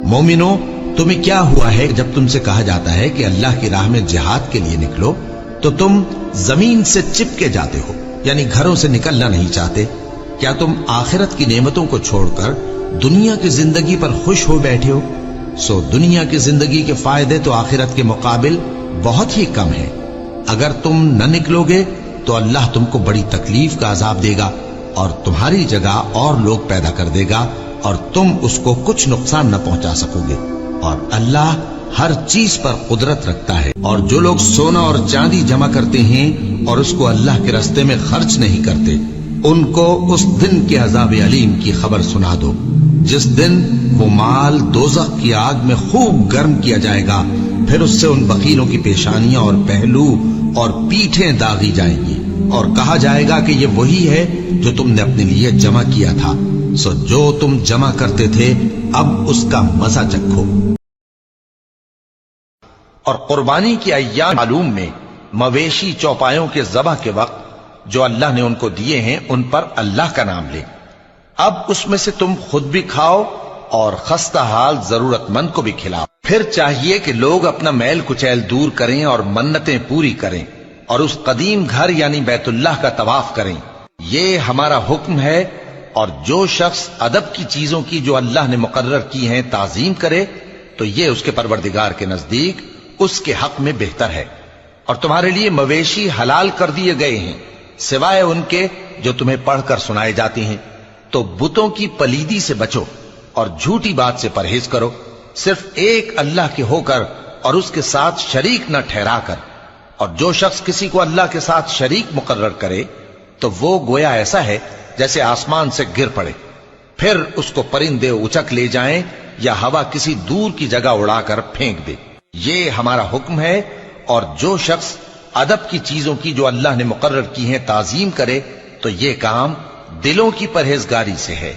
मोमिनो, तुम्हें क्या हुआ है जब तुमसे कहा जाता है कि अल्लाह की राह में जिहाद के लिए निकलो तो तुम जमीन से चिपके जाते हो, यानी घरों से निकलना नहीं चाहते? क्या तुम आखिरत की नेमतों को छोड़कर दुनिया की जिंदगी पर खुश हो बैठे हो? सो दुनिया की जिंदगी के फायदे तो आखिरत के मुकाबिल बहुत ही कम है। अगर तुम न निकलोगे तो अल्लाह तुमको बड़ी तकलीफ का अजाब देगा और तुम्हारी जगह और लोग पैदा कर देगा और तुम उसको कुछ नुकसान न पहुंचा सकोगे। और अल्लाह हर चीज पर कुदरत रखता है। और जो लोग सोना और चांदी जमा करते हैं और उसको अल्लाह के रास्ते में खर्च नहीं करते, उनको उस दिन के अजाब अलीम की खबर सुना दो, जिस दिन वो माल दोज़ख की आग में खूब गर्म किया जाएगा। फिर उससे उन वकीलों की पेशानियां और पहलू और पीठें दागी जाएंगी और कहा जाएगा कि ये वही है जो तुमने अपने लिए जमा किया था। सो जो तुम जमा करते थे अब उसका मजा चखो। और कुर्बानी की अय्याम मालूम में मवेशी चौपायों के ज़बह के वक्त जो अल्लाह ने उनको दिए हैं उन पर अल्लाह का नाम ले। अब उसमें से तुम खुद भी खाओ और खस्ता हाल जरूरतमंद को भी खिलाओ। फिर चाहिए कि लोग अपना मैल कुचैल दूर करें और मन्नतें पूरी करें और उस कदीम घर यानी बैतुल्लाह का तवाफ करें। ये हमारा हुक्म है। और जो शख्स अदब की चीजों की जो अल्लाह ने मुकर्रर की हैं ताजीम करे तो ये उसके परवरदिगार के नजदीक उसके हक में बेहतर है। और तुम्हारे लिए मवेशी हलाल कर दिए गए हैं सिवाय उनके जो तुम्हें पढ़कर सुनाए जाते हैं। तो बुतों की पलीदी से बचो और झूठी बात से परहेज करो, सिर्फ एक अल्लाह के होकर और उसके साथ शरीक न ठहरा कर। और जो शख्स किसी को अल्लाह के साथ शरीक मुकर्रर करे तो वो गोया ऐसा है जैसे आसमान से गिर पड़े, फिर उसको परिंदे उचक ले जाएं या हवा किसी दूर की जगह उड़ाकर फेंक दे। ये हमारा हुक्म है। और जो शख्स अदब की चीजों की जो अल्लाह ने मुकर्रर की हैं ताजीम करे तो ये काम दिलों की परहेजगारी से है।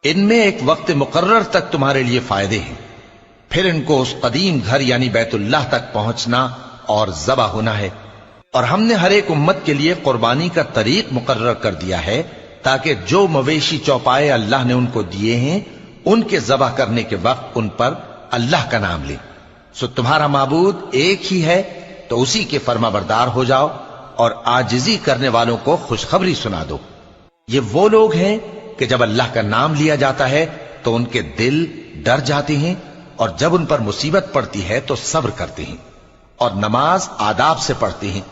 इनमें एक वक्त मुकर्रर तक तुम्हारे लिए फायदे हैं, फिर इनको उस कदीम घर यानी बैतुल्लाह तक पहुंचना और ज़बह होना है। और हमने हर एक उम्मत के लिए कुर्बानी का तरीक मुकर्रर कर दिया है ताकि जो मवेशी चौपाए अल्लाह ने उनको दिए हैं उनके ज़बह करने के वक्त उन पर अल्लाह का नाम ले। सो तुम्हारा माबूद एक ही है तो उसी के फर्माबरदार हो जाओ और आजिजी करने वालों को खुशखबरी सुना दो। ये वो लोग हैं कि जब अल्लाह का नाम लिया जाता है तो उनके दिल डर जाते हैं और जब उन पर मुसीबत पड़ती है तो सब्र करते हैं और नमाज आदाब से पढ़ते हैं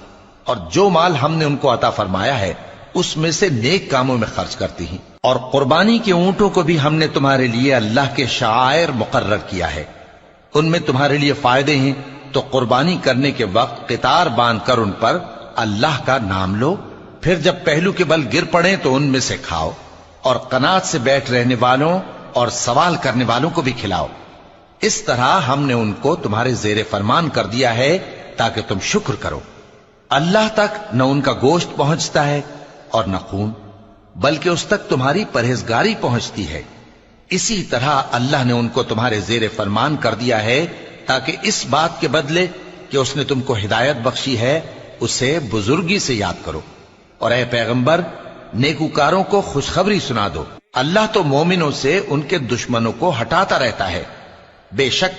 और जो माल हमने उनको अता फरमाया है उसमें से नेक कामों में खर्च करते हैं। और कुर्बानी के ऊंटों को भी हमने तुम्हारे लिए अल्लाह के शायर मुकर्रर किया है, उनमें तुम्हारे लिए फायदे हैं। तो कुर्बानी करने के वक्त कितार बांधकर उन पर अल्लाह का नाम लो, फिर जब पहलू के बल गिर पड़े तो उनमें से खाओ और कनात से बैठ रहने वालों और सवाल करने वालों को भी खिलाओ। इस तरह हमने उनको तुम्हारे जेरे फरमान कर दिया है ताकि तुम शुक्र करो। अल्लाह तक न उनका गोश्त पहुंचता है और न खून, बल्कि उस तक तुम्हारी परहेजगारी पहुंचती है। इसी तरह अल्लाह ने उनको तुम्हारे जेरे फरमान कर दिया है ताकि इस बात के बदले कि उसने तुमको हिदायत बख्शी है उसे बुजुर्गी से याद करो। और ऐ पैगंबर, नेकूकारों को खुशखबरी सुना दो। अल्लाह तो मोमिनों से उनके दुश्मनों को हटाता रहता है। बेशक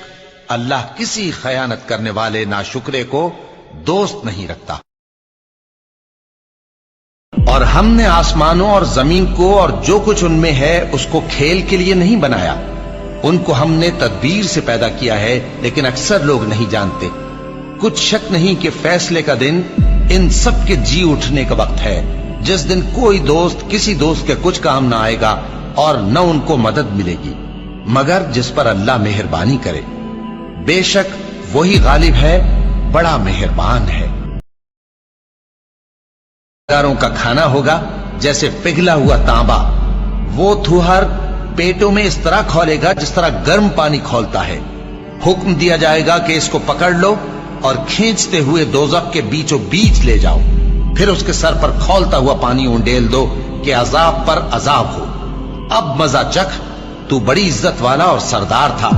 अल्लाह किसी खयानत करने वाले नाशुक्रे को दोस्त नहीं रखता। और हमने आसमानों और जमीन को और जो कुछ उनमें है उसको खेल के लिए नहीं बनाया, उनको हमने तदबीर से पैदा किया है, लेकिन अक्सर लोग नहीं जानते। कुछ शक नहीं कि फैसले का दिन इन सब के जी उठने का वक्त है, जिस दिन कोई दोस्त किसी दोस्त के कुछ काम ना आएगा और न उनको मदद मिलेगी मगर जिस पर अल्लाह मेहरबानी करे। बेशक वही गालिब है, बड़ा मेहरबान है। कारों का खाना होगा जैसे पिघला हुआ तांबा, वो थुहर पेटों में इस तरह खौलेगा जिस तरह गर्म पानी खौलता है। हुक्म दिया जाएगा कि इसको पकड़ लो और खींचते हुए दोज़ख के बीचों बीच ले जाओ, फिर उसके सर पर खौलता हुआ पानी उंडेल दो कि अजाब पर अजाब हो। अब मजा चख, तू बड़ी इज्जत वाला और सरदार था।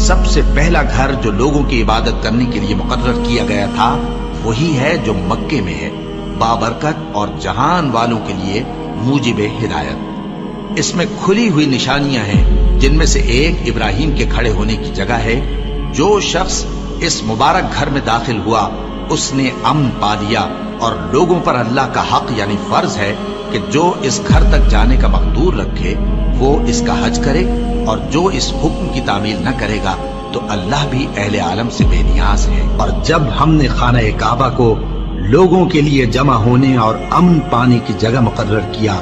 सबसे पहला घर जो लोगों की इबादत करने के लिए मुकर्रर किया गया था वही है जो मक्के में है, बाबरकत और जहान वालों के लिए मूजिब हिदायत। इसमें खुली हुई निशानियां हैं जिनमें से एक इब्राहिम के खड़े होने की जगह है। जो शख्स इस मुबारक घर में दाखिल हुआ उसने अमन पा लिया, और लोगों पर अल्लाह का हक यानी फर्ज है कि जो इस घर तक जाने का मकदूर रखे वो इसका हज करे, और जो इस हुक्म की तामील न करेगा तो अल्लाह भी अहले आलम से बेनियाज है। और जब हमने खाना काबा को लोगों के लिए जमा होने और अमन पाने की जगह मुकर्रर किया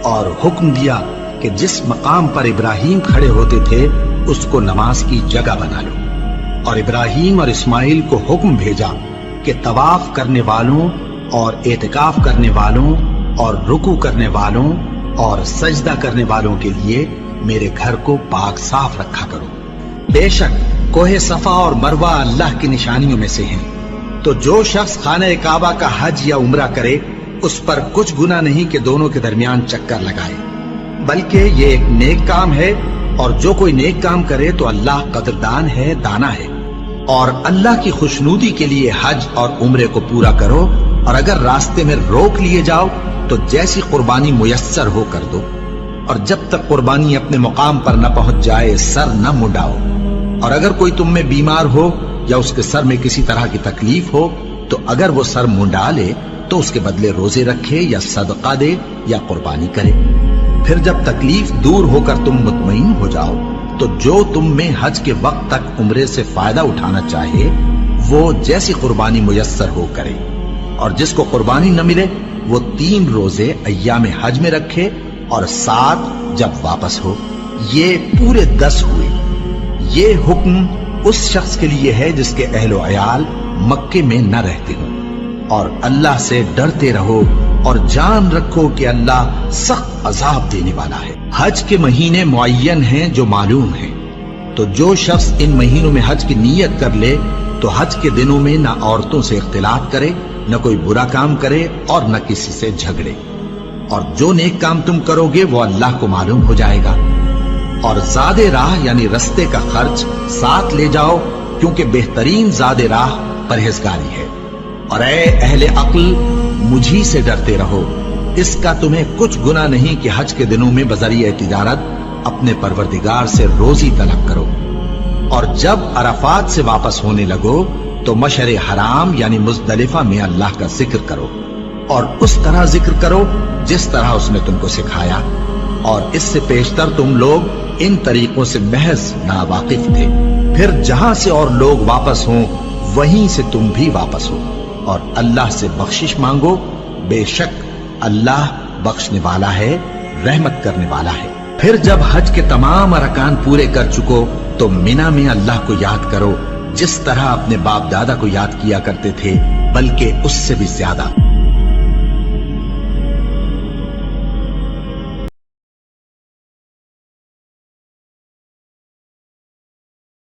और हुक्म दिया कि जिस मकाम पर इब्राहिम खड़े होते थे उसको नमाज की जगह बना लो, और इब्राहिम और इस्माइल को हुक्म भेजा कि तवाफ करने वालों और एतिकाफ करने वालों और रुकू करने वालों और सजदा करने वालों के लिए मेरे घर को पाक साफ रखा करो। बेशक कोहे सफा और मरवा अल्लाह की निशानियों में से हैं। तो जो शख्स खाना काबा का हज या उम्रा करे उस पर कुछ गुनाह नहीं कि दोनों के दरमियान चक्कर लगाए, बल्कि ये एक नेक काम है, और जो कोई नेक काम करे तो अल्लाह कदरदान है, दाना है। और अल्लाह की खुशनूदी के लिए हज और उम्रे को पूरा करो, और अगर रास्ते में रोक लिए जाओ तो जैसी कुर्बानी मुयस्सर हो कर दो, और जब तक कुर्बानी अपने मुकाम पर न पहुंच जाए सर न मुंडाओ। और अगर कोई तुम में बीमार हो या उसके सर में किसी तरह की तकलीफ हो तो अगर वो सर मुंडा ले तो उसके बदले रोजे रखे या सदका दे या कुर्बानी करे। फिर जब तकलीफ दूर होकर तुम मुतमईन हो जाओ तो जो तुम में हज के वक्त तक उम्रे से फायदा उठाना चाहे वो जैसी कुर्बानी मुयस्सर हो करे, और जिसको कुर्बानी न मिले वो 3 रोजे अय्याम हज में रखे और 7 जब वापस हो। ये पूरे 10 हुए। ये हुक्म उस शख्स के लिए है जिसके अहलो अयाल मक्के में न रहते हों। और अल्लाह से डरते रहो और जान रखो कि अल्लाह सख्त अजाब देने वाला है। हज के महीने मुअय्यन हैं जो मालूम है, तो जो शख्स इन महीनों में हज की नीयत कर ले तो हज के दिनों में न औरतों से इख्तिलात करे, न कोई बुरा काम करे और न किसी से झगड़े। और जो नेक काम तुम करोगे वो अल्लाह को मालूम हो जाएगा। और ज़ादे राह यानी रस्ते का खर्च साथ ले जाओ, क्योंकि बेहतरीन ज़ादे राह परहेजगारी है। और ऐ अहले अक्ल, मुझी से डरते रहो, इसका तुम्हें कुछ गुनाह नहीं कि हज के दिनों में बजरिए तिजारत अपने परवरदिगार से रोजी तलब करो। और जब अरफात से वापस होने लगो तो मशर हराम यानी मुज़दलिफा में अल्लाह का जिक्र करो, और उस तरह जिक्र करो जिस तरह उसने तुमको सिखाया। और इससे पेशतर तुम लोग इन तरीकों से महज नावाकिफ थे। फिर जहां से और लोग वापस हों वहीं से तुम भी वापस हो, और अल्लाह से बख्शिश मांगो, बेशक अल्लाह बख्शने वाला है, रहमत करने वाला है। फिर जब हज के तमाम अरकान पूरे कर चुको तो मिना में अल्लाह को याद करो जिस तरह अपने बाप दादा को याद किया करते थे, बल्कि उससे भी ज्यादा।